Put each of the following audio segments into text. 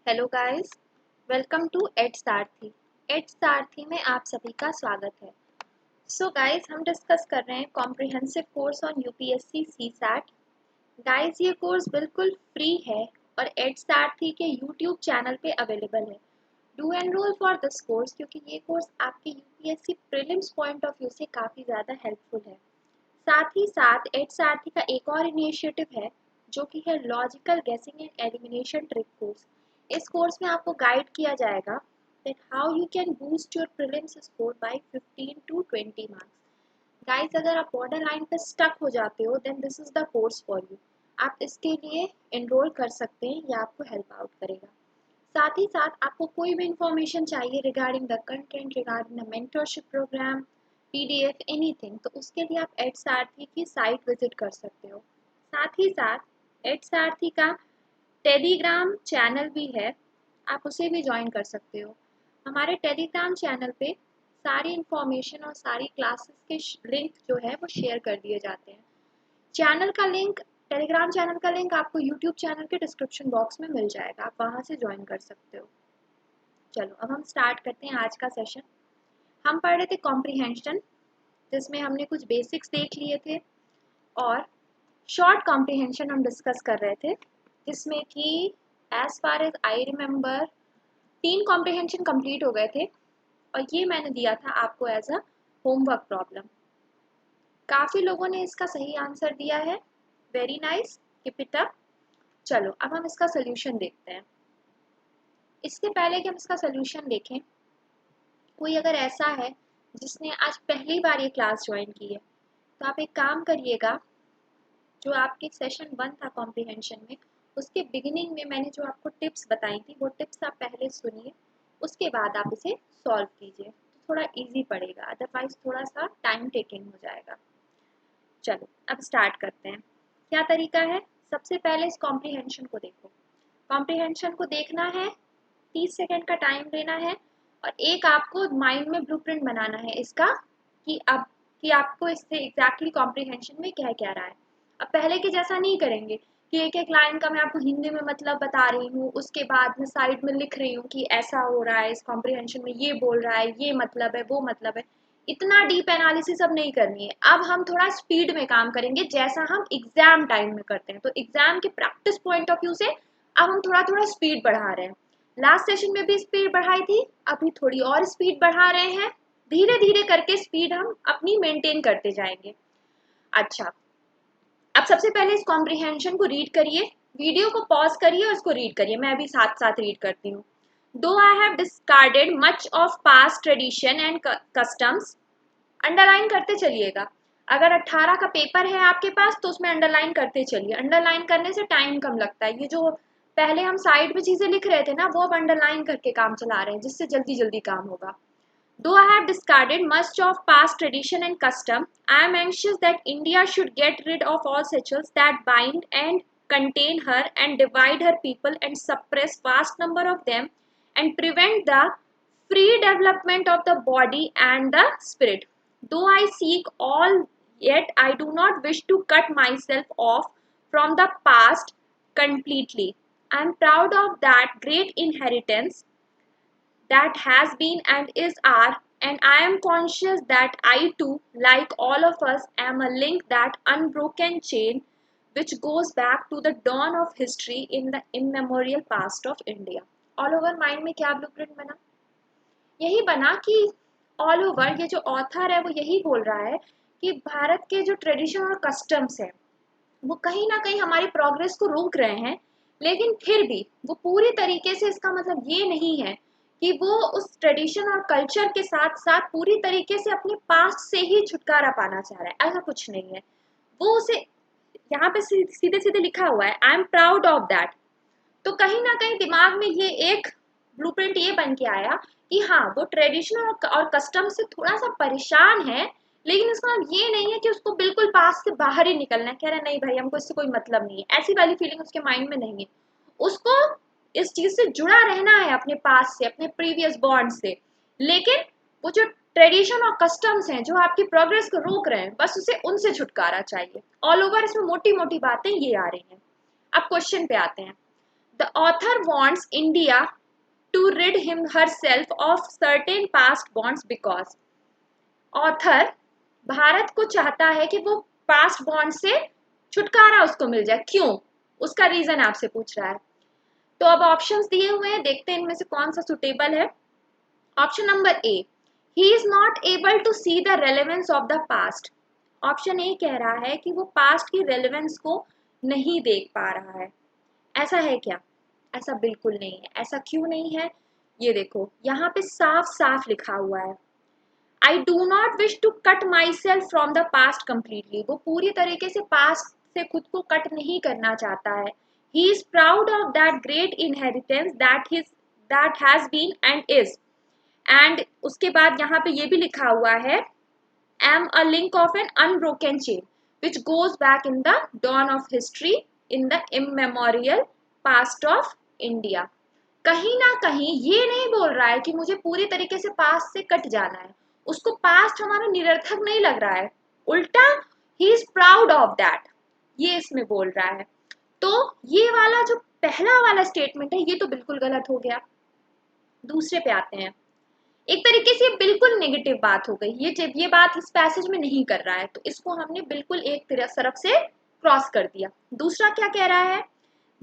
Hello guys, welcome to Ed Sarthi. Ed Sarthi में आप सभी का स्वागत है। सो गाइस, हम डिस्कस कर रहे हैं comprehensive course on UPSC CSAT. Guys, ये कोर्स बिल्कुल फ्री है और एड सारथी के यूट्यूब चैनल पे अवेलेबल है। Do enrol for this course क्योंकि ये कोर्स आपके UPSC prelims point of view से काफ़ी ज़्यादा हेल्पफुल है। साथ ही साथ एड सारथी का एक और इनिशिएटिव है जो कि है लॉजिकल गेसिंग एंड एलिमिनेशन ट्रिक कोर्स। इस कोर्स में आपको गाइड किया जाएगा that how you can boost your prelims score by 15 to 20 marks. Guys, अगर आप बॉर्डर लाइन पे स्टक हो जाते हो then this is the course for you. आप इसके लिए एनरोल कर सकते हैं, यह आपको हेल्प आउट करेगा। साथ ही साथ आपको कोई भी इंफॉर्मेशन चाहिए regarding the content, regarding the mentorship programme, PDF, anything, तो उसके लिए आप एड सारथी की साइट विजिट कर सकते हो। साथ ही साथ एड सारथी का टेलीग्राम चैनल भी है, आप उसे भी ज्वाइन कर सकते हो। हमारे टेलीग्राम चैनल पे सारी इंफॉर्मेशन और सारी क्लासेस के लिंक जो है वो शेयर कर दिए जाते हैं। चैनल का लिंक, टेलीग्राम चैनल का लिंक आपको यूट्यूब चैनल के डिस्क्रिप्शन बॉक्स में मिल जाएगा, आप वहाँ से ज्वाइन कर सकते हो। चलो अब हम स्टार्ट करते हैं आज का सेशन। हम पढ़ रहे थे कॉम्प्रिहेंशन, जिसमें हमने कुछ बेसिक्स देख लिए थे और शॉर्ट कॉम्प्रिहेंशन हम डिस्कस कर रहे थे, जिसमें कि as far as I remember 3 comprehension complete हो गए थे और ये मैंने दिया था आपको एज अ होमवर्क प्रॉब्लम। काफ़ी लोगों ने इसका सही आंसर दिया है, very nice, keep it up. चलो अब हम इसका सोल्यूशन देखते हैं। इससे पहले कि हम इसका सोल्यूशन देखें, कोई अगर ऐसा है जिसने आज पहली बार ये क्लास ज्वाइन की है तो आप एक काम करिएगा, जो आपके सेशन 1 था कॉम्प्रिहेंशन में, उसके बिगिनिंग में मैंने जो आपको टिप्स बताई थी वो टिप्स आप पहले सुनिए, उसके बाद आप इसे सॉल्व कीजिए, तो थोड़ा इजी पड़ेगा, अदरवाइज थोड़ा सा टाइम टेकिंग हो जाएगा। चलो अब स्टार्ट करते हैं। क्या तरीका है? सबसे पहले इस कॉम्प्रिहेंशन को देखो। कॉम्प्रिहेंशन को देखना है, 30 सेकेंड का टाइम लेना है और एक आपको माइंड में ब्लूप्रिंट बनाना है इसका कि आपको इससे एग्जैक्टली कॉम्प्रिहेंशन में क्या क्या रहा है। अब पहले के जैसा नहीं करेंगे कि एक एक लाइन का मैं आपको हिंदी में मतलब बता रही हूँ, उसके बाद मैं साइड में लिख रही हूँ कि ऐसा हो रहा है इस कॉम्प्रिहेंशन में, ये बोल रहा है, ये मतलब है, वो मतलब है। इतना डीप एनालिसिस अब नहीं करनी है। अब हम थोड़ा स्पीड में काम करेंगे जैसा हम एग्जाम टाइम में करते हैं। तो एग्जाम के प्रैक्टिस पॉइंट ऑफ व्यू से अब हम थोड़ा थोड़ा स्पीड बढ़ा रहे हैं। लास्ट सेशन में भी स्पीड बढ़ाई थी, अभी थोड़ी और स्पीड बढ़ा रहे हैं। धीरे धीरे करके स्पीड हम अपनी मेंटेन करते जाएंगे। अच्छा, अब सबसे पहले इस कॉम्प्रिहेंशन को रीड करिए, वीडियो को पॉज करिए और इसको रीड करिए, मैं भी साथ साथ रीड करती हूँ। दो I have discarded much of past tradition and customs, underline करते चलिएगा। अगर 18 का पेपर है आपके पास तो उसमें अंडरलाइन करते चलिए, अंडरलाइन करने से टाइम कम लगता है। ये जो पहले हम साइड में चीजें लिख रहे थे ना, वो अब अंडरलाइन करके काम चला रहे हैं, जिससे जल्दी जल्दी काम होगा। Though I have discarded much of past tradition and custom, I am anxious that India should get rid of all rituals that bind and contain her and divide her people and suppress vast number of them and prevent the free development of the body and the spirit. Though I seek all, yet I do not wish to cut myself off from the past completely. I am proud of that great inheritance that has been and is are, and I am conscious that I too, like all of us, am a link, that unbroken chain which goes back to the dawn of history in the immemorial past of India. All over mind में क्या blueprint बना? यही बना कि all over ये जो author है वो यही बोल रहा है कि भारत के जो ट्रेडिशन और कस्टम्स है वो कहीं ना कहीं हमारी प्रोग्रेस को रोक रहे हैं, लेकिन फिर भी वो पूरी तरीके से, इसका मतलब ये नहीं है कि वो उस ट्रेडिशन और कल्चर के साथ साथ पूरी तरीके से अपने पास्ट से ही छुटकारा पाना चाह रहा है, ऐसा कुछ नहीं है। वो उसे यहाँ पे सीधे सीधे लिखा हुआ है, I am proud of that. तो कहीं ना कहीं दिमाग में ये एक ब्लूप्रिंट ये बन के आया कि हाँ, वो ट्रेडिशन और कस्टम से थोड़ा सा परेशान है, लेकिन इसका मतलब ये नहीं है कि उसको बिल्कुल पास से बाहर ही निकलना है। कह रहा है नहीं भाई, हमको इससे कोई मतलब नहीं है, ऐसी वाली फीलिंग उसके माइंड में नहीं है। उसको इस चीज से जुड़ा रहना है, अपने पास से, अपने प्रीवियस बॉन्ड से, लेकिन वो जो ट्रेडिशन और कस्टम्स हैं जो आपकी प्रोग्रेस को रोक रहे हैं, बस उसे उनसे छुटकारा चाहिए। ऑल ओवर इसमें मोटी मोटी बातें ये आ रही हैं। अब क्वेश्चन पे आते हैं। The author wants India to rid him herself of certain past bonds because author Bharat को चाहता है कि वो पास्ट बॉन्ड से छुटकारा उसको मिल जाए। क्यों? उसका रीजन आपसे पूछ रहा है। तो अब ऑप्शंस दिए हुए हैं, देखते हैं इनमें से कौन सा सुटेबल है। Option number A, he is not able to see the relevance of the past. Option A कह रहा है कि वो पास्ट की रेलेवेंस को नहीं देख पा रहा है। ऐसा है क्या? ऐसा बिल्कुल नहीं है। ऐसा क्यों नहीं है? ये देखो, यहाँ पे साफ साफ लिखा हुआ है, I do not wish to cut myself from the past completely. वो पूरी तरीके से पास्ट से खुद को कट नहीं करना चाहता है। He is proud of that great inheritance that has been and is. And उसके बाद यहाँ पे ये भी लिखा हुआ है, am a link of an unbroken chain which goes back in the dawn of history in the immemorial past of India. कहीं ना कहीं ये नहीं बोल रहा है कि मुझे पूरी तरीके से पास्ट से कट जाना है, उसको पास्ट हमारा निरर्थक नहीं लग रहा है, उल्टा ही इज प्राउड ऑफ दैट, ये इसमें बोल रहा है। तो ये वाला जो पहला वाला स्टेटमेंट है ये तो बिल्कुल गलत हो गया। दूसरे पे आते हैं। एक तरीके से बिल्कुल नेगेटिव बात हो गई, ये बात इस पैसेज में नहीं कर रहा है, तो इसको हमने बिल्कुल एक तरफ से क्रॉस कर दिया। दूसरा क्या कह रहा है,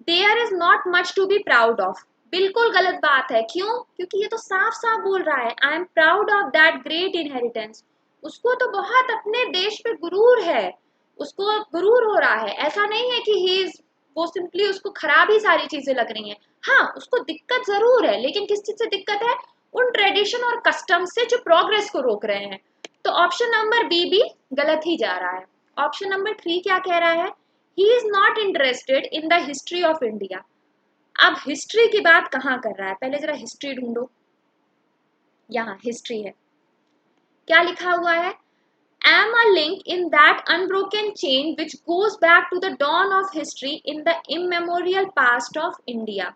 there is not much to be proud of. बिल्कुल गलत बात है। क्यों? क्योंकि ये तो साफ साफ बोल रहा है, I am proud of that great inheritance. उसको तो बहुत अपने देश पे गुरूर है, उसको गुरूर हो रहा है। ऐसा नहीं है कि ही इज, वो सिंपली उसको खराब ही सारी चीजें लग रही हैं। हाँ, उसको दिक्कत जरूर है, लेकिन किस चीज से दिक्कत है? उन ट्रेडिशन और कस्टम से जो प्रोग्रेस को रोक रहे हैं। तो ऑप्शन नंबर बी भी गलत ही जा रहा है। ऑप्शन नंबर 3 क्या कह रहा है, he is not interested in the history of India. अब हिस्ट्री की बात कहाँ कर रहा है? पहले जरा हिस्ट्री ढूंढो। यहाँ हिस्ट्री है, क्या लिखा हुआ है, am a link in that unbroken chain which goes back to the dawn of history in the immemorial past of India।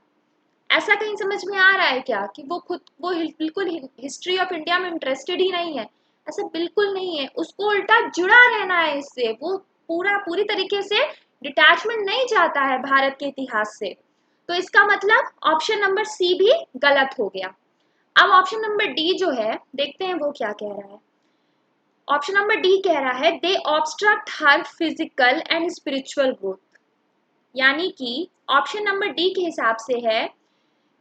ऐसा कहीं समझ में आ रहा है क्या कि वो बिल्कुल हिस्ट्री ऑफ इंडिया में इंटरेस्टेड ही नहीं है? ऐसा बिल्कुल नहीं है, उसको उल्टा जुड़ा रहना है इससे। वो पूरी तरीके से डिटैचमेंट नहीं चाहता है भारत के इतिहास से। तो इसका मतलब ऑप्शन नंबर सी भी गलत हो गया। अब ऑप्शन नंबर डी जो है, देखते हैं वो क्या कह रहा है। ऑप्शन नंबर डी कह रहा है, they obstruct her physical and spiritual growth. यानी कि ऑप्शन नंबर डी के हिसाब से है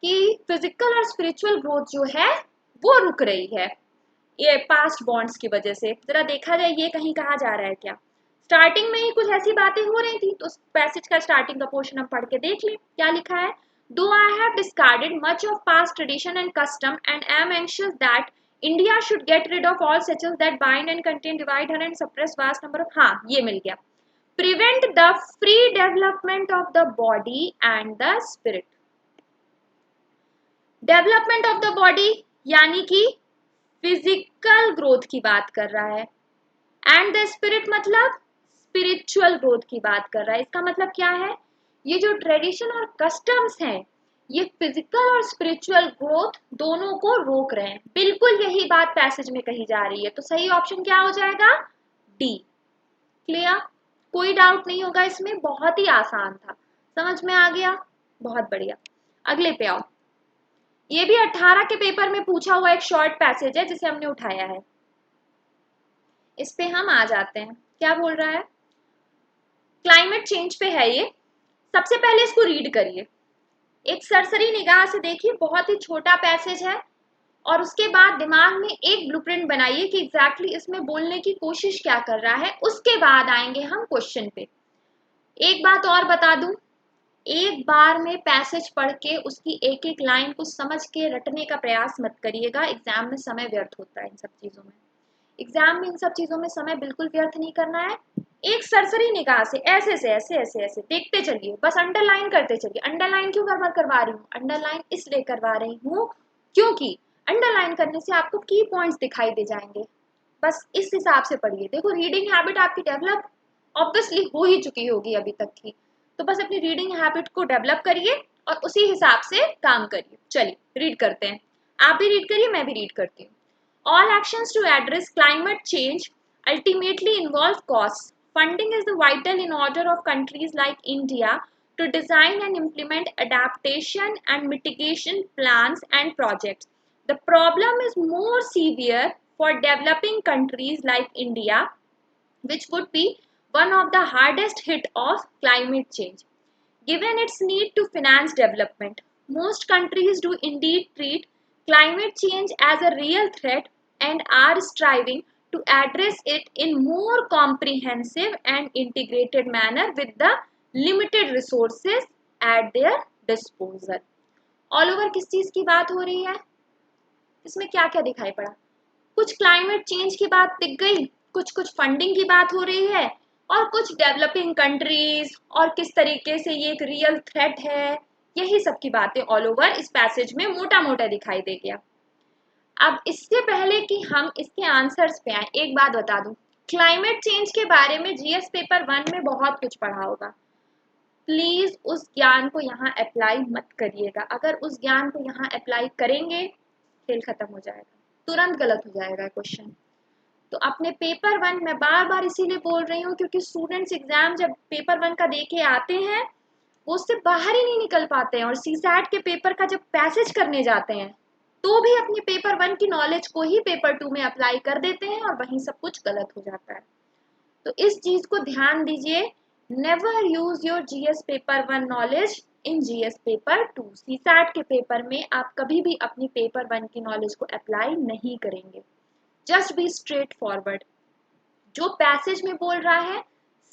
कि फिजिकल और स्पिरिचुअल ग्रोथ जो है वो रुक रही है ये पास्ट बॉन्ड्स की वजह से। जरा देखा जाए ये कहीं कहा जा रहा है क्या? स्टार्टिंग में ही कुछ ऐसी बातें हो रही थी, तो पैसेज का स्टार्टिंग का पोर्शन हम पढ़ के देख लें क्या लिखा है। Though I have discarded much of past tradition and custom and am anxious that India should get rid of all settles that bind and contain, divide her and suppress vast number of, हाँ ये मिल गया, prevent the free development of the body and the spirit। Development of the body यानी कि physical growth की बात कर रहा है, एंड द स्पिरिट मतलब स्पिरिचुअल ग्रोथ की बात कर रहा है। इसका मतलब क्या है, ये जो ट्रेडिशन और कस्टम्स हैं ये फिजिकल और स्पिरिचुअल ग्रोथ दोनों को रोक रहे हैं। बिल्कुल यही बात पैसेज में कही जा रही है। तो सही ऑप्शन क्या हो जाएगा? डी। क्लियर? कोई डाउट नहीं होगा इसमें, बहुत ही आसान था। समझ में आ गया? बहुत बढ़िया। अगले पे आओ। ये भी 18 के पेपर में पूछा हुआ एक शॉर्ट पैसेज है जिसे हमने उठाया है। इस पे हम आ जाते हैं। क्या बोल रहा है? क्लाइमेट चेंज पे है ये। सबसे पहले इसको रीड करिए, एक सरसरी निगाह से देखिए। बहुत ही छोटा पैसेज है और उसके बाद दिमाग में एक ब्लूप्रिंट बनाइए कि एग्जैक्टली इसमें बोलने की कोशिश क्या कर रहा है। उसके बाद आएंगे हम क्वेश्चन पे। एक बात और बता दूं, एक बार में पैसेज पढ़ के उसकी एक एक लाइन को समझ के रटने का प्रयास मत करिएगा। एग्जाम में समय व्यर्थ होता है इन सब चीजों में। एग्जाम में इन सब चीजों में समय बिल्कुल व्यर्थ नहीं करना है। एक सरसरी निगाह से ऐसे से ऐसे ऐसे ऐसे देखते चलिए, बस अंडरलाइन करते चलिए। अंडरलाइन क्यों करवा रही हूँ? अंडरलाइन इसलिए करवा रही हूँ क्योंकि अंडरलाइन करने से आपको की पॉइंट्स दिखाई दे जाएंगे। बस इस हिसाब से पढ़िए। देखो, रीडिंग हैबिट आपकी डेवलप ऑब्वियसली हो ही चुकी होगी अभी तक की, तो बस अपनी रीडिंग हैबिट को डेवलप करिए और उसी हिसाब से काम करिए। चलिए रीड करते हैं। आप भी रीड करिए, मैं भी रीड करती हूँ। All actions to address climate change ultimately involve costs. Funding is vital in order of countries like India to design and implement adaptation and mitigation plans and projects. The problem is more severe for developing countries like India, which would be one of the hardest hit of climate change. Given its need to finance development, most countries do indeed treat climate change as a real threat and are striving to address it in more comprehensive and integrated manner with the limited resources at their disposal. All over किस चीज की बात हो रही है? इसमें क्या क्या दिखाई पड़ा? कुछ क्लाइमेट चेंज की बात दिख गई, कुछ फंडिंग की बात हो रही है, और कुछ डेवलपिंग कंट्रीज और किस तरीके से ये एक रियल थ्रेट है, यही सब की बातें ऑल ओवर इस पैसेज में मोटा मोटा दिखाई दे गया। अब इससे पहले कि हम इसके आंसर्स पे आए, एक बात बता दूं, क्लाइमेट चेंज के बारे में जीएस पेपर 1 में बहुत कुछ पढ़ा होगा। प्लीज उस ज्ञान को यहाँ अप्लाई मत करिएगा। अगर उस ज्ञान को यहाँ अप्लाई करेंगे, खेल खत्म हो जाएगा, तुरंत गलत हो जाएगा क्वेश्चन। तो अपने पेपर 1 में बार बार इसीलिए बोल रही हूँ क्योंकि स्टूडेंट्स एग्जाम जब पेपर 1 का देके आते हैं वो उससे बाहर ही नहीं निकल पाते हैं, और सीसैट के पेपर का जब पैसेज करने जाते हैं तो भी अपने पेपर 1 की नॉलेज को ही पेपर 2 में अप्लाई कर देते हैं और वहीं सब कुछ गलत हो जाता है। तो इस चीज को ध्यान दीजिए, never use your GS paper 1 knowledge in GS paper 2। CSAT के पेपर में आप कभी भी अपनी पेपर 1 की नॉलेज को अप्लाई नहीं करेंगे। जस्ट बी स्ट्रेट फॉरवर्ड, जो पैसेज में बोल रहा है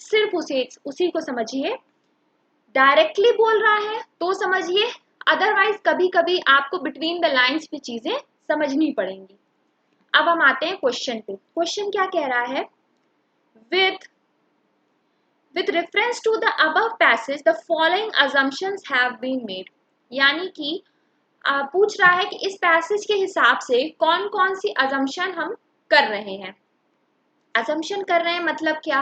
सिर्फ उसी को समझिए, डायरेक्टली बोल रहा है तो समझिए, अदरवाइज कभी कभी आपको बिटवीन द लाइंस भी चीजें समझनी पड़ेंगी। अब हम आते हैं क्वेश्चन पे। क्वेश्चन क्या कह रहा है? with reference to the above passage the following assumptions have been made, यानी कि पूछ रहा है कि इस पैसेज के हिसाब से कौन कौन सी assumption हम कर रहे हैं। assumption कर रहे हैं मतलब क्या?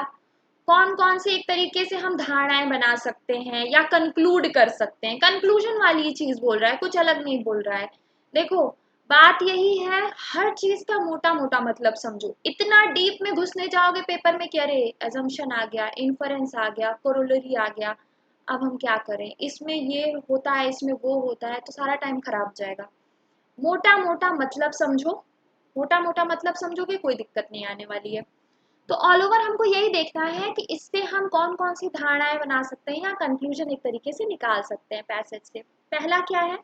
कौन कौन से एक तरीके से हम धारणाएं बना सकते हैं या कंक्लूड कर सकते हैं। कंक्लूजन वाली चीज बोल रहा है, कुछ अलग नहीं बोल रहा है। देखो बात यही है, हर चीज का मोटा मोटा मतलब समझो। इतना डीप में घुसने जाओगे पेपर में, क्या रे अजम्पशन आ गया, इन्फरेंस आ गया, कोरोलरी आ गया, अब हम क्या करें, इसमें ये होता है, इसमें वो होता है, तो सारा टाइम खराब हो जाएगा। मोटा मोटा मतलब समझो, मोटा मोटा मतलब समझोगे कोई दिक्कत नहीं आने वाली है। तो ऑल ओवर हमको यही देखना है कि इससे हम कौन कौन सी धारणाएं बना सकते हैं या कंक्लूजन एक तरीके से निकाल सकते हैं पैसेज से। पहला क्या है?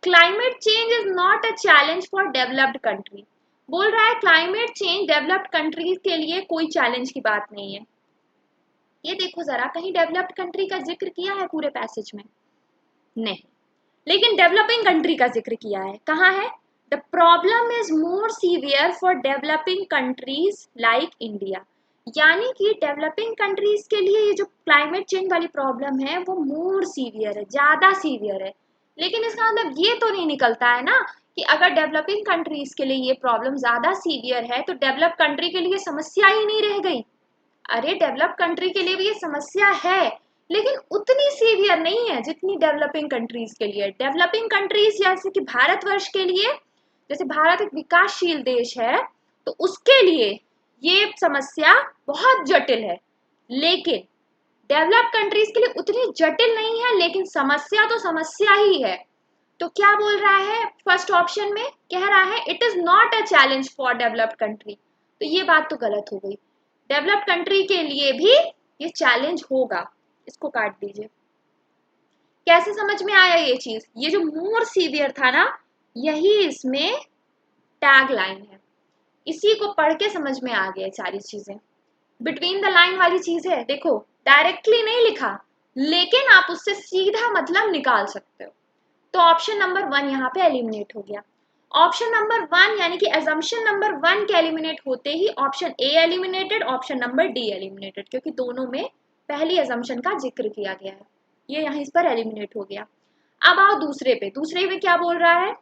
Climate change is not a challenge for developed country. बोल रहा है क्लाइमेट चेंज डेवलप्ड कंट्रीज के लिए कोई चैलेंज की बात नहीं है। ये देखो जरा, कहीं डेवलप्ड कंट्री का जिक्र किया है पूरे पैसेज में? नहीं, लेकिन डेवलपिंग कंट्री का जिक्र किया है। कहाँ है? The problem is more severe for developing countries like India। यानी कि डेवलपिंग कंट्रीज के लिए ये जो क्लाइमेट चेंज वाली प्रॉब्लम है वो मोर सीवियर है, ज्यादा सीवियर है। लेकिन इसका मतलब ये तो नहीं निकलता है ना कि अगर डेवलपिंग कंट्रीज के लिए ये प्रॉब्लम ज्यादा सीवियर है तो डेवलप कंट्री के लिए समस्या ही नहीं रह गई। अरे डेवलप कंट्री के लिए भी ये समस्या है, लेकिन उतनी सीवियर नहीं है जितनी डेवलपिंग कंट्रीज के लिए। डेवलपिंग कंट्रीज जैसे कि भारतवर्ष के लिए, जैसे भारत एक विकासशील देश है तो उसके लिए ये समस्या बहुत जटिल है, लेकिन डेवलप कंट्रीज के लिए उतनी जटिल नहीं है, लेकिन समस्या तो समस्या ही है। तो क्या बोल रहा है फर्स्ट ऑप्शन में? कह रहा है it is not a challenge for developed country. तो ये बात तो गलत हो गई, डेवलप्ड कंट्री के लिए भी ये चैलेंज होगा। इसको काट दीजिए। कैसे समझ में आया ये चीज? ये जो मोर सीवियर था ना, यही इसमें टैग लाइन है, इसी को पढ़ के समझ में आ गया सारी चीजें। बिटवीन द लाइन वाली चीज है, देखो डायरेक्टली नहीं लिखा लेकिन आप उससे सीधा मतलब निकाल सकते हो। तो ऑप्शन नंबर 1 यहाँ पे एलिमिनेट हो गया। ऑप्शन नंबर 1 यानी कि एजम्पशन नंबर 1 के एलिमिनेट होते ही option A eliminated, option number D eliminated, क्योंकि दोनों में पहली एजम्पशन का जिक्र किया गया है, ये यहाँ इस पर एलिमिनेट हो गया। अब आओ दूसरे पे। दूसरे पे क्या बोल रहा है?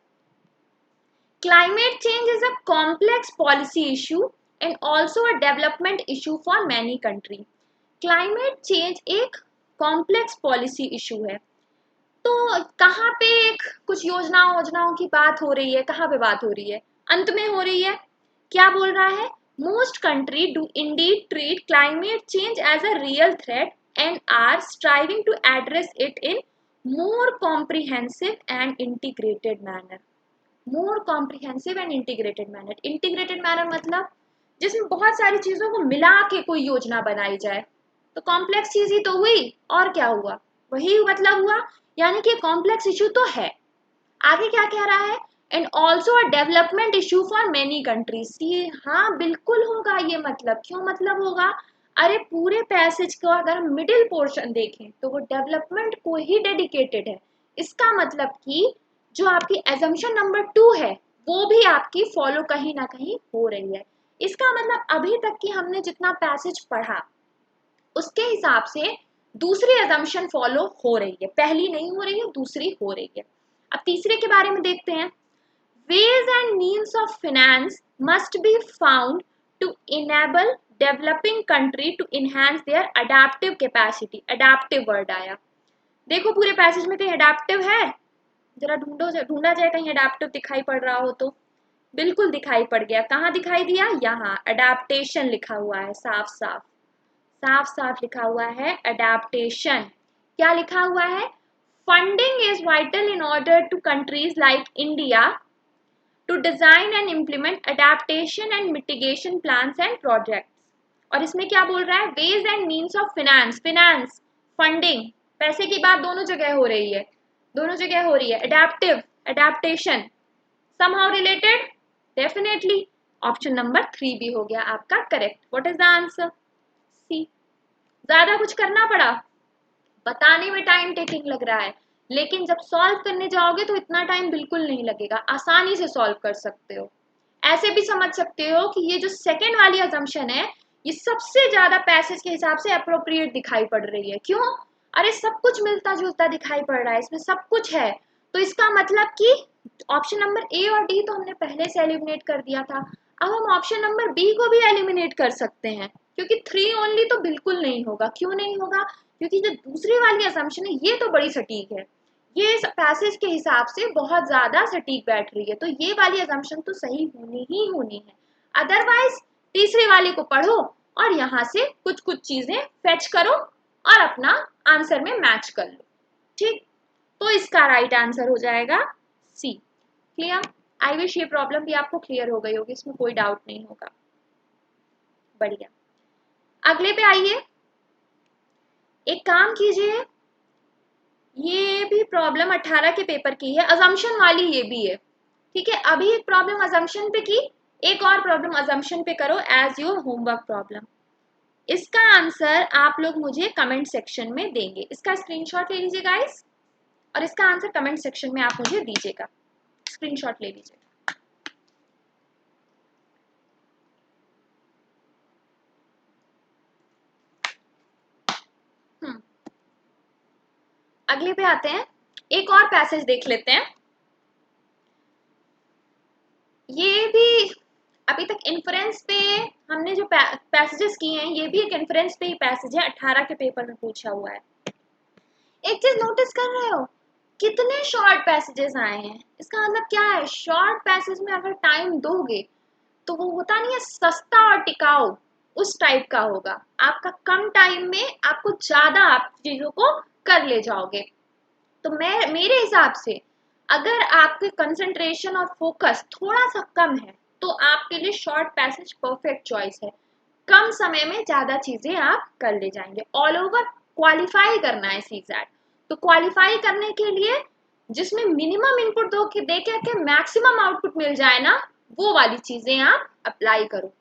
Climate change is a complex policy issue and also a development issue for many countries। Climate change एक complex policy issue है। तो कहाँ पे कुछ योजनाओं की बात हो रही है? कहाँ पे बात हो रही है? अंत में हो रही है। क्या बोल रहा है? Most countries do indeed treat climate change as a real threat and are striving to address it in more comprehensive and integrated manner. More comprehensive and integrated manner. Integrated manner मतलब जिसमें बहुत सारी चीजों को मिला के कोई योजना बनाई जाए। तो कॉम्प्लेक्स चीज ही तो हुई, और क्या हुआ, वही मतलब हुआ, यानी कि कॉम्प्लेक्स इशू तो है। आगे क्या कह रहा है, and also a development issue for many countries. ये हाँ बिल्कुल होगा, ये मतलब क्यों मतलब होगा, अरे पूरे पैसेज को अगर मिडिल पोर्शन देखें तो वो डेवलपमेंट को ही डेडिकेटेड है। इसका मतलब कि जो आपकी एजम्पशन नंबर 2 है वो भी आपकी फॉलो कहीं ना कहीं हो रही है। इसका मतलब अभी तक की हमने जितना पैसेज पढ़ा उसके हिसाब से दूसरी एजम्पशन फॉलो हो रही है, पहली नहीं हो रही है, दूसरी हो रही है। अब तीसरे के बारे में देखते हैं। Ways and means of finance must be found to enable developing country to enhance their adaptive capacity. Adaptive word आया, देखो पूरे पैसेज में कहीं adaptive है, जरा ढूंढा जाए कहीं adaptive दिखाई पड़ रहा हो तो। बिल्कुल दिखाई पड़ गया, कहाँ दिखाई दिया, यहाँ adaptation लिखा हुआ है, साफ साफ साफ साफ लिखा हुआ है adaptation। क्या लिखा हुआ है, funding is vital in order to countries like India to design and implement adaptation and mitigation plans and projects। और इसमें क्या बोल रहा है, ways and means of finance, finance funding, पैसे की बात दोनों जगह हो रही है, दोनों जगह हो रही है। adaptive, adaptation somehow related, definitely option number 3 भी हो गया आपका correct. What is the answer, C. ज्यादा कुछ करना पड़ा, बताने में टाइम टेकिंग लग रहा है, लेकिन जब सॉल्व करने जाओगे तो इतना टाइम बिल्कुल नहीं लगेगा, आसानी से सॉल्व कर सकते हो। ऐसे भी समझ सकते हो कि ये जो सेकेंड वाली अजम्पशन है ये सबसे ज्यादा पैसेज के हिसाब से अप्रोप्रिएट दिखाई पड़ रही है। क्यों, अरे सब कुछ मिलता जुलता दिखाई पड़ रहा है, इसमें सब कुछ है, तो इसका मतलब कि ऑप्शन नंबर ए और डी तो हमने पहले से एलिमिनेट कर दिया था। अब हम ऑप्शन नंबर बी को भी एलिमिनेट कर सकते हैं, क्योंकि 3 ओनली तो बिल्कुल नहीं होगा। क्यों नहीं होगा, क्योंकि जो दूसरी वाली असम्पशन है ये तो बड़ी सटीक है, ये इस पैसेज के हिसाब से बहुत ज्यादा सटीक बैठ रही है, तो ये वाली असम्पशन तो सही होनी ही होनी है। अदरवाइज तीसरी वाली को पढ़ो और यहाँ से कुछ कुछ चीजें फेच करो और अपना आंसर में मैच कर लो, ठीक। तो इसका राइट आंसर हो जाएगा सी। क्लियर, आई विश ये प्रॉब्लम भी आपको क्लियर हो गई होगी, इसमें कोई डाउट नहीं होगा। बढ़िया, अगले पे आइए। एक काम कीजिए, ये भी प्रॉब्लम 18 के पेपर की है, अजम्पशन वाली ये भी है, ठीक है। अभी एक प्रॉब्लम अजम्पशन पे की, एक और प्रॉब्लम अजम्पशन पे करो एज योर होमवर्क प्रॉब्लम। इसका आंसर आप लोग मुझे कमेंट सेक्शन में देंगे, इसका स्क्रीनशॉट ले लीजिए गाइस, और इसका आंसर कमेंट सेक्शन में आप मुझे दीजिएगा, स्क्रीनशॉट ले लीजिए। अगले पे आते हैं, एक और पैसेज देख लेते हैं। ये भी अभी तक इन्फ्रेंस पे हमने जो पैसेजेस किए हैं, ये भी एक इन्फ्रेंस पे ही पैसेज है, 18 के पेपर में पूछा हुआ है। एक चीज नोटिस कर रहे हो, कितने शॉर्ट पैसेजेस आए हैं, इसका मतलब क्या है, शॉर्ट पैसेज में अगर टाइम दोगे तो वो होता नहीं है सस्ता और टिकाऊ, उस टाइप का होगा। आपका कम टाइम में आपको ज्यादा आप चीजों को कर ले जाओगे। तो मैं मेरे हिसाब से अगर आपके कंसंट्रेशन और फोकस थोड़ा सा कम है तो आपके लिए शॉर्ट पैसेज परफेक्ट चॉइस है। कम समय में ज्यादा चीजें आप कर ले जाएंगे। ऑल ओवर क्वालिफाई करना है सीसैट, तो क्वालिफाई करने के लिए जिसमें मिनिमम इनपुट दे के मैक्सिमम आउटपुट मिल जाए ना, वो वाली चीजें आप अप्लाई करो।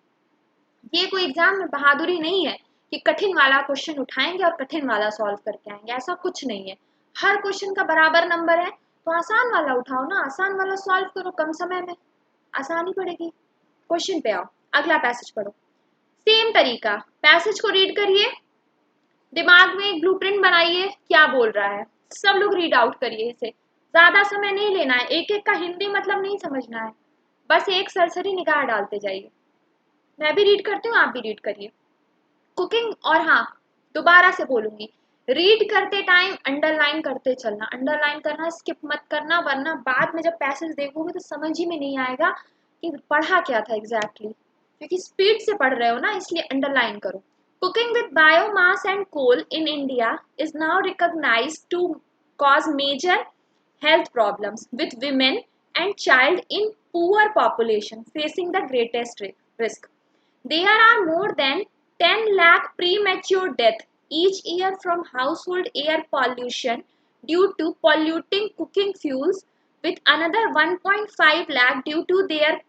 ये कोई एग्जाम में बहादुरी नहीं है कि कठिन वाला क्वेश्चन उठाएंगे और कठिन वाला सॉल्व करके आएंगे, ऐसा कुछ नहीं है। हर क्वेश्चन का बराबर नंबर है, तो आसान वाला उठाओ ना, आसान वाला सॉल्व करो, कम समय में आसानी पड़ेगी। क्वेश्चन पे आओ, अगला पैसेज पढ़ो। सेम तरीका, पैसेज को रीड करिए, दिमाग में एक ब्लूप्रिंट बनाइए क्या बोल रहा है, सब लोग रीड आउट करिए इसे। ज्यादा समय नहीं लेना है, एक एक का हिंदी मतलब नहीं समझना है, बस एक सरसरी निगाह डालते जाइए। मैं भी रीड करती हूँ, आप भी रीड करिए। कुकिंग, और हाँ दोबारा से बोलूंगी, रीड करते टाइम अंडरलाइन करते चलना, अंडरलाइन करना स्किप मत करना, वरना बाद में जब पैसेज देखोगे तो समझ ही में नहीं आएगा कि पढ़ा क्या था एग्जैक्टली, क्योंकि स्पीड से पढ़ रहे हो ना, इसलिए अंडरलाइन करो। Cooking with biomass and coal in India is now recognized to cause major health problems with women and child in poor population facing the greatest risk. There are more than 10 lakh premature deaths each year from household air pollution due to polluting cooking fuels, with another 1.5 lakh due to their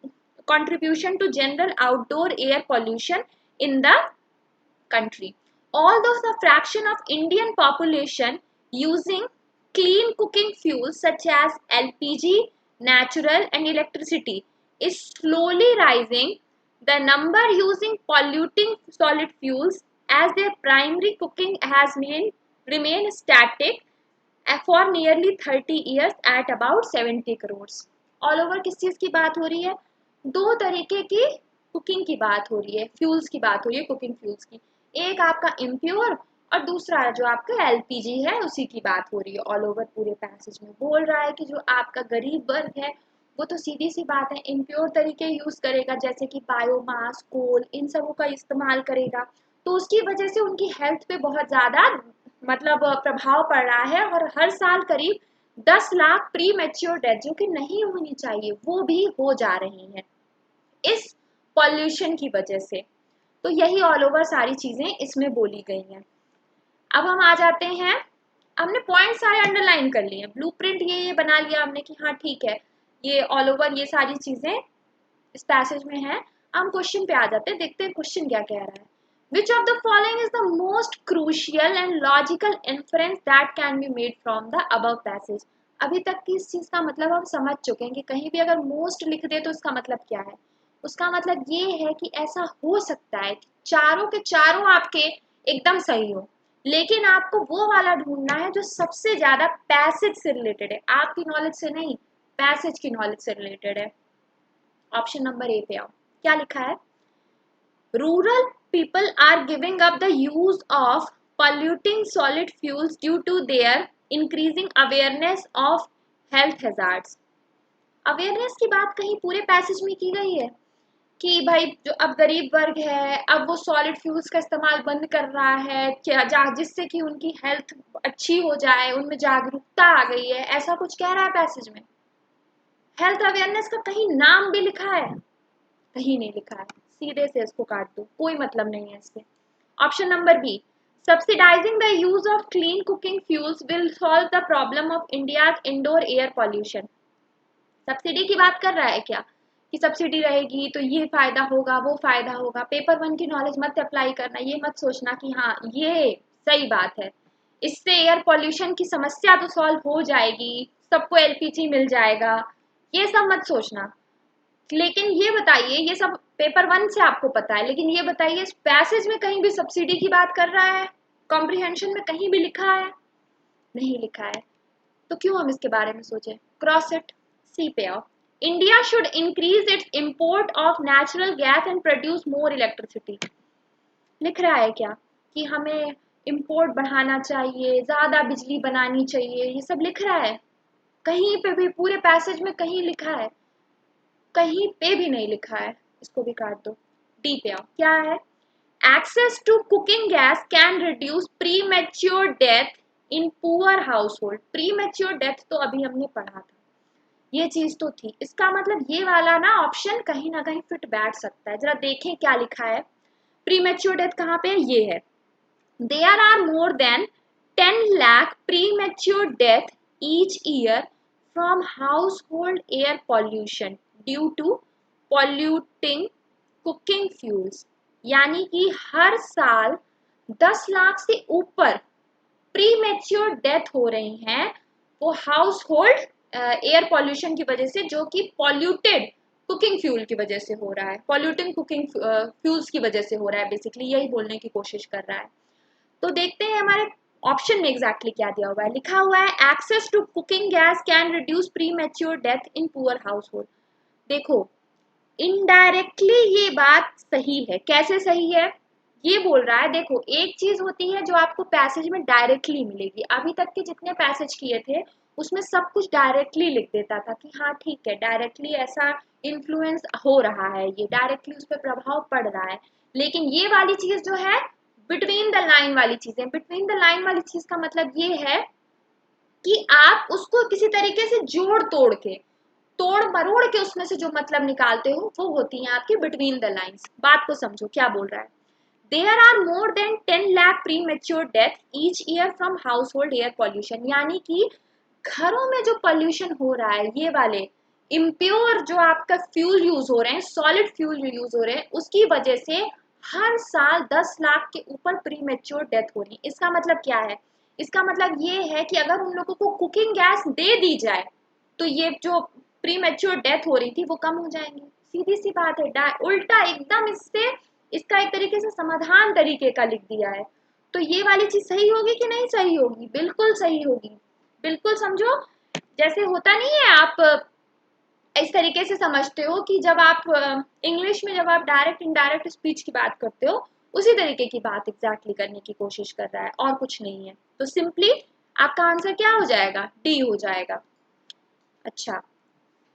contribution to general outdoor air pollution in the country. Although the fraction of Indian population using clean cooking fuels such as LPG, natural and electricity is slowly rising, the number using polluting solid fuels as their primary cooking has remained static for nearly 30 years at about 70 crores. All over किस चीज़ की बात हो रही है? दो तरीके की cooking की बात हो रही है, फ्यूल्स की बात हो रही है, कुकिंग फ्यूल्स की। एक आपका इम्प्योर और दूसरा जो आपका एलपीजी है उसी की बात हो रही है। ऑल ओवर पूरे पैसेज में बोल रहा है कि जो आपका गरीब वर्ग है वो तो सीधी सी बात है इम्प्योर तरीके यूज करेगा, जैसे कि बायोमास, कोल, इन सबों का इस्तेमाल करेगा, तो उसकी वजह से उनकी हेल्थ पे बहुत ज़्यादा मतलब प्रभाव पड़ रहा है और हर साल करीब 10 लाख प्री मैच्योर डेथ जो कि नहीं होनी चाहिए वो भी हो जा रही हैं इस पॉल्यूशन की वजह से। तो यही ऑल ओवर सारी चीजें इसमें बोली गई हैं। अब हम आ जाते हैं, हमने पॉइंट सारे अंडरलाइन कर लिए, ब्लूप्रिंट ये बना लिया हमने कि हाँ ठीक है ये ऑल ओवर ये सारी चीजें इस पैसेज में है। हम क्वेश्चन पे आ जाते हैं, देखते हैं क्वेश्चन क्या कह रहा है। Which of the following is the most crucial and logical inference that can be made from the above passage? अभी तक की इस चीज का मतलब हम समझ चुके हैं कि कहीं भी अगर मोस्ट लिख दे तो उसका मतलब क्या है। उसका मतलब ये है कि ऐसा हो सकता है कि चारों के चारों आपके एकदम सही हो, लेकिन आपको वो वाला ढूंढना है जो सबसे ज्यादा पैसेज से रिलेटेड है, आपकी नॉलेज से नहीं, पैसेज की नॉलेज से रिलेटेड है। ऑप्शन नंबर ए पे आओ, क्या लिखा है? Rural people are giving up the use of polluting solid fuels due to their increasing awareness of health hazards. Awareness की बात कहीं पूरे पैसेज में की गई है कि भाई जो अब गरीब वर्ग है अब वो सॉलिड फ्यूल्स का इस्तेमाल बंद कर रहा है क्या जिससे कि उनकी हेल्थ अच्छी हो जाए, उनमें जागरूकता आ गई है, ऐसा कुछ कह रहा है पैसेज में? हेल्थ अवेयरनेस का कहीं नाम भी लिखा है? कहीं नहीं लिखा है, सीधे से इसको काट दो, कोई मतलब नहीं है इससे। Option number B, subsidising the use of clean cooking fuels will solve the problem of India's indoor air pollution. Subsidy की बात कर रहा है क्या कि सब्सिडी रहेगी तो ये फायदा होगा वो फायदा होगा? पेपर वन की नॉलेज मत अप्लाई करना, ये मत सोचना कि हाँ ये सही बात है, इससे एयर पॉल्यूशन की समस्या तो सॉल्व हो जाएगी, सबको एलपीजी मिल जाएगा, ये सब मत सोचना। लेकिन ये बताइए, ये सब पेपर वन से आपको पता है, लेकिन ये बताइए इस पैसेज में कहीं भी सब्सिडी की बात कर रहा है? कॉम्प्रिहेंशन में कहीं भी लिखा है? नहीं लिखा है, तो क्यों हम इसके बारे में सोचे? क्रॉस इट, सी पे आओ। India should increase its import of natural gas and produce more electricity. लिख रहा है क्या कि हमें इंपोर्ट बढ़ाना चाहिए, ज्यादा बिजली बनानी चाहिए, ये सब लिख रहा है? कहीं पे भी पूरे पैसेज में कहीं लिखा है? कहीं पे भी नहीं लिखा है, इसको भी काट दो। डी पे आओ, क्या है? Access to cooking gas can reduce premature death in poor household. Premature death तो अभी हमने पढ़ा था, ये चीज तो थी, इसका मतलब ये वाला ना ऑप्शन कहीं ना कहीं फिट बैठ सकता है। जरा देखें क्या लिखा है, प्री मैच्योर डेथ कहाँ पे है? ये है, there are more than 10 lakh premature death each year from household air pollution due to polluting cooking fuels। यानी कि हर साल 10 लाख से ऊपर प्री मैच्योर डेथ हो रही हैं वो हाउस होल्ड एयर पॉल्यूशन की वजह से, जो कि पॉल्यूटेड कुकिंग फ्यूल की वजह से हो रहा है, पॉल्यूटिंग कुकिंग फ्यूल्स की वजह से हो रहा है, बेसिकली यही बोलने की कोशिश कर रहा है। तो देखते हैं हमारे ऑप्शन में एग्जैक्टली क्या दिया हुआ है। लिखा हुआ है access to cooking gas can reduce premature death in poor household. देखो इनडायरेक्टली ये बात सही है, कैसे सही है ये बोल रहा है। देखो एक चीज होती है जो आपको पैसेज में डायरेक्टली मिलेगी, अभी तक के जितने पैसेज किए थे उसमें सब कुछ डायरेक्टली लिख देता था कि हाँ ठीक है डायरेक्टली ऐसा इन्फ्लुएंस हो रहा है, ये डायरेक्टली उस पर प्रभाव पड़ रहा है। लेकिन ये वाली चीज जो है बिटवीन द लाइन वाली चीजें, बिटवीन द लाइन वाली चीज का मतलब ये है कि आप उसको किसी तरीके से जोड़ तोड़ के, तोड़ मरोड़ के उसमें से जो मतलब निकालते हो वो होती हैं आपकी बिटवीन द लाइन्स। बात को समझो क्या बोल रहा है। There are more than 10 lakh premature death each year from household air pollution, यानी कि घरों में जो पॉल्यूशन हो रहा है, ये वाले इम्प्योर जो आपका फ्यूल यूज हो रहे हैं, सॉलिड फ्यूल यूज हो रहे हैं, उसकी वजह से हर साल 10 लाख के ऊपर प्री मेच्योर डेथ हो रही है। इसका मतलब क्या है? इसका मतलब ये है कि अगर उन लोगों को कुकिंग गैस दे दी जाए तो ये जो प्री मेच्योर डेथ हो रही थी वो कम हो जाएंगी। सीधी सी बात है, उल्टा एकदम इससे, इसका एक तरीके से समाधान तरीके का लिख दिया है। तो ये वाली चीज सही होगी कि नहीं सही होगी? बिल्कुल सही होगी। बिल्कुल समझो, जैसे होता नहीं है, आप इस तरीके से समझते हो कि जब आप इंग्लिश में जब आप डायरेक्ट इनडायरेक्ट स्पीच की बात करते हो, उसी तरीके की बात एग्जैक्टली करने की कोशिश कर रहा है, और कुछ नहीं है। तो सिंपली आपका आंसर क्या हो जाएगा? डी हो जाएगा। अच्छा,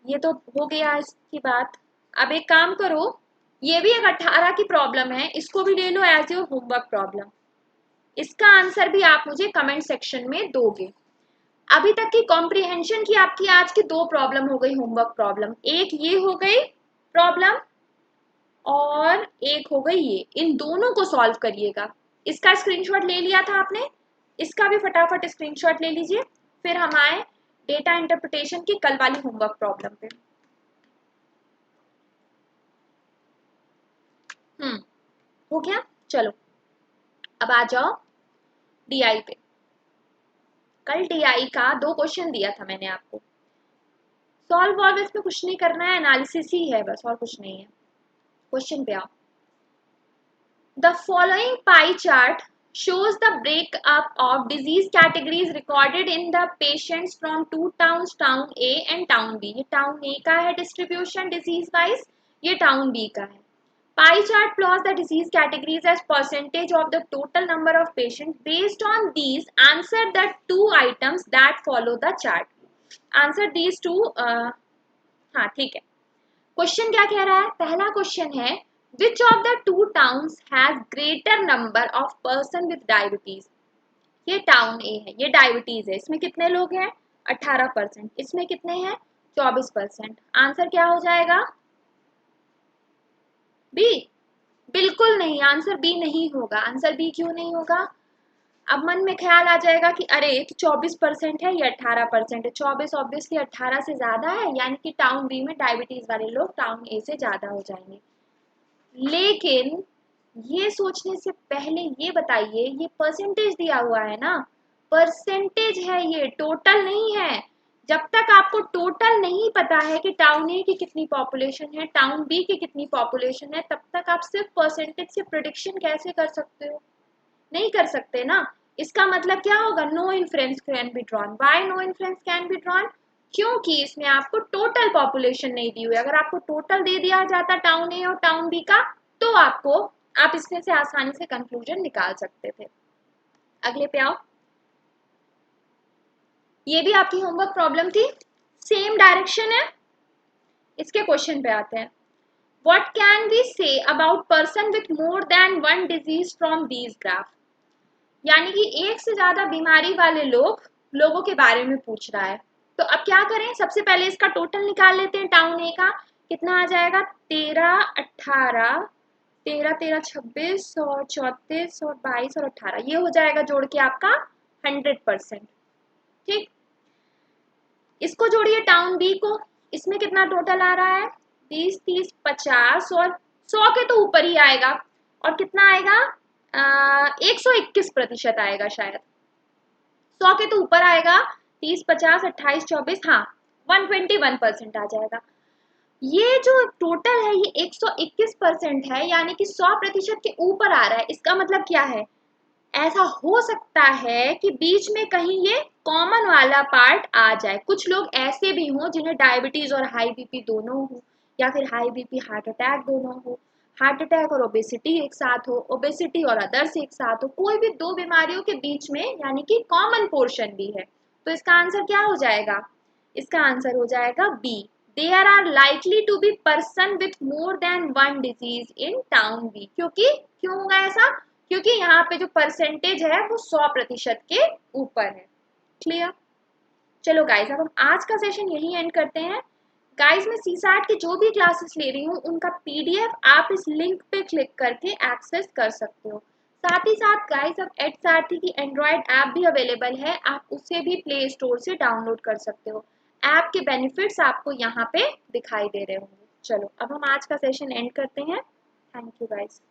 ये तो हो गया इसकी बात। अब एक काम करो, ये भी एक 18 की प्रॉब्लम है, इसको भी ले लो एज योर होमवर्क प्रॉब्लम। इसका आंसर भी आप मुझे कमेंट सेक्शन में दोगे। अभी तक की कॉम्प्रिहेंशन की आपकी आज की 2 प्रॉब्लम हो गई होमवर्क प्रॉब्लम, एक ये हो गई प्रॉब्लम और एक हो गई ये। इन दोनों को सॉल्व करिएगा। इसका स्क्रीनशॉट ले लिया था आपने, इसका भी फटाफट स्क्रीनशॉट ले लीजिए, फिर हम आए डेटा इंटरप्रिटेशन की कल वाली होमवर्क प्रॉब्लम पे। हो गया, चलो अब आ जाओ डीआई पे। कल डीआई का 2 क्वेश्चन दिया था मैंने आपको। सॉल्व वॉल्व इसमें कुछ नहीं करना है, एनालिसिस ही है बस, और कुछ नहीं है। क्वेश्चन पे आओ। The following pie chart shows the breakup of disease categories recorded in the patients from 2 towns, town A and town B। ये town A का है distribution disease wise, ये town B का है। Pie chart plots the disease categories as percentage of the total number of patients. Based on these, answer the 2 items that follow the chart. Answer these 2। हाँ ठीक है। Question क्या कह रहा है? पहला क्वेश्चन है which of the 2 towns has greater number of person with diabetes. ये टाउन ए है, ये डायबिटीज है, इसमें कितने लोग हैं? 18%। इसमें कितने हैं? 24%। आंसर क्या हो जाएगा? बी? बिल्कुल नहीं, आंसर बी नहीं होगा। आंसर बी क्यों नहीं होगा? अब मन में ख्याल आ जाएगा कि अरे तो 24% है, ये 18% है, 24 ऑब्वियसली 18 से ज्यादा है, यानी कि टाउन बी में डायबिटीज वाले लोग टाउन ए से ज्यादा हो जाएंगे। लेकिन ये सोचने से पहले ये बताइए, ये परसेंटेज दिया हुआ है ना, परसेंटेज है, ये टोटल नहीं है। जब तक आपको टोटल नहीं पता है कि टाउन ए की कितनी पॉपुलेशन है, टाउन बी की कितनी पॉपुलेशन है, तब तक आप सिर्फ परसेंटेज से प्रेडिक्शन कैसे कर सकते हो? नहीं कर सकते ना। इसका मतलब क्या होगा? No inference can be drawn. Why no inference can be drawn? क्योंकि इसमें आपको टोटल पॉपुलेशन नहीं दी हुई। अगर आपको टोटल दे दिया जाता टाउन ए और टाउन बी का, तो आपको, आप इसमें से आसानी से कंक्लूजन निकाल सकते थे। अगले पे आओ। ये भी आपकी होमवर्क प्रॉब्लम थी, सेम डायरेक्शन है। इसके क्वेश्चन पे आते हैं। What can we say about person with more than 1 disease from these graph. यानी कि एक से ज्यादा बीमारी वाले लोगों के बारे में पूछ रहा है। तो अब क्या करें? सबसे पहले इसका टोटल निकाल लेते हैं। टाउन ए का कितना आ जाएगा? 13, 18, 13, 13, 26 और 34 और 22 और 18, ये हो जाएगा जोड़ के आपका 100%। ठीक, इसको जोड़िए टाउन बी को, इसमें कितना टोटल आ रहा है? 20, 30, 50 और 100 के तो ऊपर ही आएगा। और कितना आएगा? 121% आएगा शायद, 100 के तो ऊपर आएगा। 30, 50, 28, 24, हाँ 121% आ जाएगा। ये जो टोटल है ये 121% है, यानी कि 100% के ऊपर आ रहा है। इसका मतलब क्या है? ऐसा हो सकता है कि बीच में कहीं ये कॉमन वाला पार्ट आ जाए। कुछ लोग ऐसे भी हों जिन्हें डायबिटीज और हाई बीपी दोनों हो, या फिर हाई बीपी हार्ट अटैक दोनों हो, हार्ट अटैक और ओबेसिटी एक साथ हो, ओबेसिटी और अदर्स एक साथ हो, कोई भी 2 बीमारियों के बीच में यानी कि कॉमन पोर्शन भी है। तो इसका आंसर क्या हो जाएगा? इसका आंसर हो जाएगा B. There are likely to be person with more than 1 disease in town B. क्योंकि क्यों होगा ऐसा? क्योंकि यहाँ पे जो परसेंटेज है वो 100% के ऊपर है। क्लियर? चलो गाइस, अब हम आज का सेशन यही एंड करते हैं। गाइस, मैं सीसैट की जो भी क्लासेस ले रही हूँ उनका पीडीएफ आप इस लिंक पे क्लिक करके एक्सेस कर सकते हो। साथ ही साथ गाइस, अब एडसारथी की एंड्रॉयड ऐप भी अवेलेबल है, आप उसे भी प्ले स्टोर से डाउनलोड कर सकते हो। ऐप के बेनिफिट्स आपको यहाँ पे दिखाई दे रहे होंगे। चलो अब हम आज का सेशन एंड करते हैं। Thank you guys.